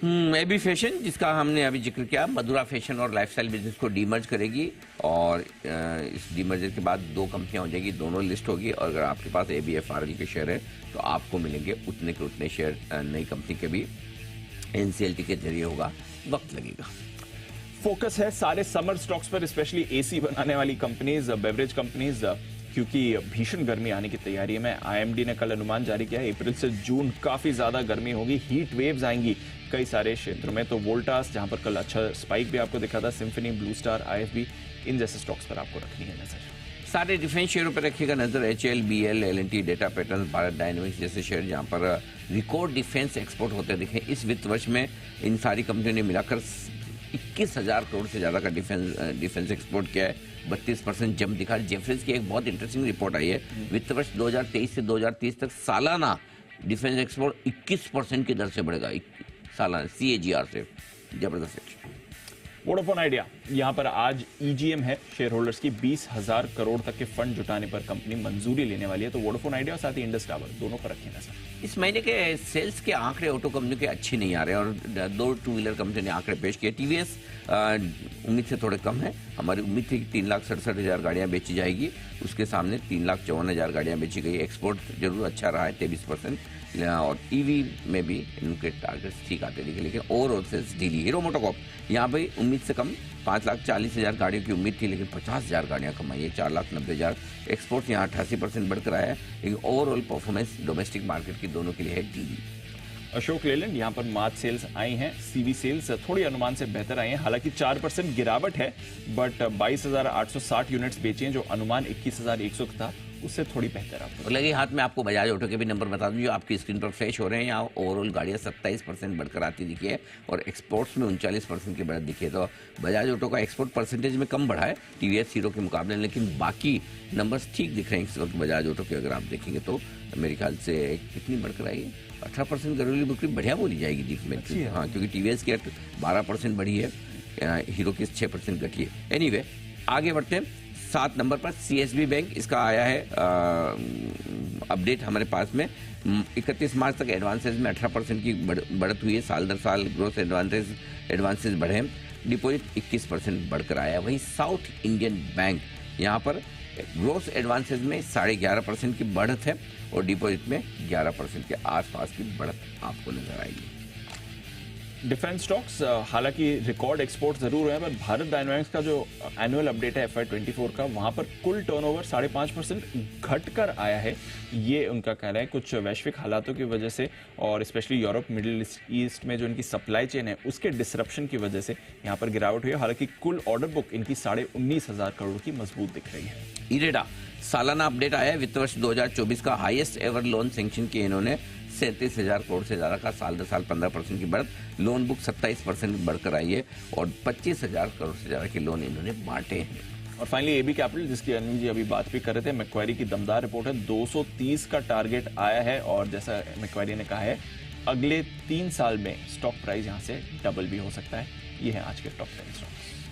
AB fashion, जिसका हमने अभी जिक्र किया, मधुरा फैशन और लाइफस्टाइल बिजनेस को डीमर्ज करेगी और इस डीमर्जर के बाद दो कंपनियां हो जाएगी, दोनों लिस्ट होगी। और अगर आपके पास ABFRL के शेयर है तो आपको मिलेंगे उतने के उतने शेयर नई कंपनी के भी। NCLT के जरिए होगा, वक्त लगेगा। फोकस है सारे समर स्टॉक्स पर, स्पेशली AC बनाने वाली कंपनीज, बेवरेज कंपनीज, क्योंकि भीषण गर्मी आने की तैयारी में। IMD ने कल अनुमान जारी किया है अप्रैल से जून काफी ज्यादा गर्मी होगी, हीट वेव्स आएंगी कई सारे क्षेत्रों में। तो वोल्टास, जहां पर कल अच्छा स्पाइक भी आपको दिखा था, सिम्फनी, ब्लू स्टार, IFB, इन जैसे स्टॉक्स पर आपको रखनी है नजर। सारे डिफेंस शेयरों पर रखिएगा नजर। HL, BL, L&T, data pattern, Bharat dynamics जैसे शेयर जहां पर रिकॉर्ड डिफेंस एक्सपोर्ट होते दिखे इस वित्त वर्ष में। इन सारी कंपनियों ने मिलाकर 21,000 करोड़ से ज्यादा का डिफेंस एक्सपोर्ट किया है, 32% जंप दिखा। जेफरीज की एक बहुत इंटरेस्टिंग रिपोर्ट आई है, वित्त वर्ष 2023 से 2030 तक सालाना डिफेंस एक्सपोर्ट 21% की दर से बढ़ेगा, सालाना CAGR से। जबरदस्त। वोडाफोन आइडिया, यहां पर आज EGM है, शेयर होल्डर्स की 20,000 करोड़ तक के फंड जुटाने पर कंपनी मंजूरी लेने वाली है। तो वोडाफोन आइडिया और साथ ही इंडस टावर दोनों पर रखें नजर। इस महीने के सेल्स के आंकड़े ऑटो कंपनी के अच्छे नहीं आ रहे और दो टू व्हीलर कंपनी ने आंकड़े पेश किए। TVS उम्मीद से थोड़े कम है। हमारी उम्मीद थी कि 3,67,000 गाड़ियां बेची जाएगी, उसके सामने 3,54,000 गाड़ियां बेची गई। एक्सपोर्ट जरूर अच्छा रहा है 23%, और EV में भी इनके टारगेट्स ठीक आते दिखे, लेकिन ओवरऑल सेल्स ढीली। हीरो मोटोकॉर्प यहाँ पे उम्मीद से कम, 5,40,000 गाड़ियों की उम्मीद थी, लेकिन 50,000 गाड़ियां कमाई है, 4,90,000। एक्सपोर्ट यहाँ 88% बढ़कर आया है, लेकिन ओवरऑल परफॉर्मेंस डोमेस्टिक मार्केट की दोनों के लिए है ढीली। अशोक लेलैंड, यहां पर मार्च सेल्स आई हैं, CV सेल्स थोड़ी अनुमान से बेहतर आई हैं, हालांकि 4% गिरावट है, बट 22,860 यूनिट्स बेची हैं, जो अनुमान 21,100 था, उससे थोड़ी बेहतर आपको लगे। हाथ में आपको बजाज ऑटो के भी नंबर बता दूं जो आपकी स्क्रीन पर फ्लैश हो रहे हैं। यहाँ ओवरऑल गाड़ियाँ 27% बढ़कर आती दिखी है और एक्सपोर्ट्स में 39% की बढ़त दिखी है। तो बजाज ऑटो का एक्सपोर्ट परसेंटेज में कम बढ़ा है TVS हीरो के मुकाबले, लेकिन बाकी नंबर्स ठीक दिख रहे हैं इस वक्त बजाज ऑटो के। अगर आप देखेंगे तो मेरे ख्याल से कितनी बढ़कर आई है, 18% घरेलू बिक्री बढ़िया बोली जाएगी दीप में। हाँ, क्योंकि TVS की 12% बढ़ी है, हीरो की 6% घटी है। एनीवे, आगे बढ़ते हैं। 7 नंबर पर CSB बैंक, इसका आया है अपडेट हमारे पास में। 31 मार्च तक एडवांसेस में 18% की बढ़त हुई है, साल दर साल ग्रोथ एडवांसेस बढ़े। डिपॉजिट 21% बढ़कर आया है। वहीं साउथ इंडियन बैंक, यहाँ पर ग्रोथ एडवांसेस में 11.5% की बढ़त है और डिपॉजिट में 11% के आसपास की बढ़त आपको नजर आएगी। डिफेंस स्टॉक्स, हालांकि रिकॉर्ड एक्सपोर्ट जरूर है, पर भारत डायनामिक्स का जो एनुअल अपडेट है FY24 का, वहां पर कुल टर्नओवर 5.5% घटकर आया है। ये उनका कहना है कुछ वैश्विक हालातों की वजह से और स्पेशली यूरोप, मिडिल ईस्ट में जो इनकी सप्लाई चेन है उसके डिसरप्शन की वजह से यहाँ पर गिरावट हुई है। हालांकि कुल ऑर्डर बुक इनकी 19,500 करोड़ की मजबूत दिख रही है। इरेडा, सालाना अपडेट आया है। वित्त वर्ष 2024 का हाईएस्ट एवर लोन सैंक्शन किए इन्होंने, 37,000 करोड़ से ज्यादा का, साल दर साल 15% की बढ़त। लोन बुक 27% बढ़कर आई है और 25,000 करोड़ से ज्यादा के लोन इन्होंने बांटे हैं। और फाइनली AB कैपिटल, जिसकी अनिल जी अभी बात भी कर रहे थे, मैक्वारी की दमदार रिपोर्ट है, 230 का टारगेट आया है और जैसा मैक्वारी ने कहा है अगले 3 साल में स्टॉक प्राइस यहां से डबल भी हो सकता है। ये है आज के टॉप 10 स्टॉक्स।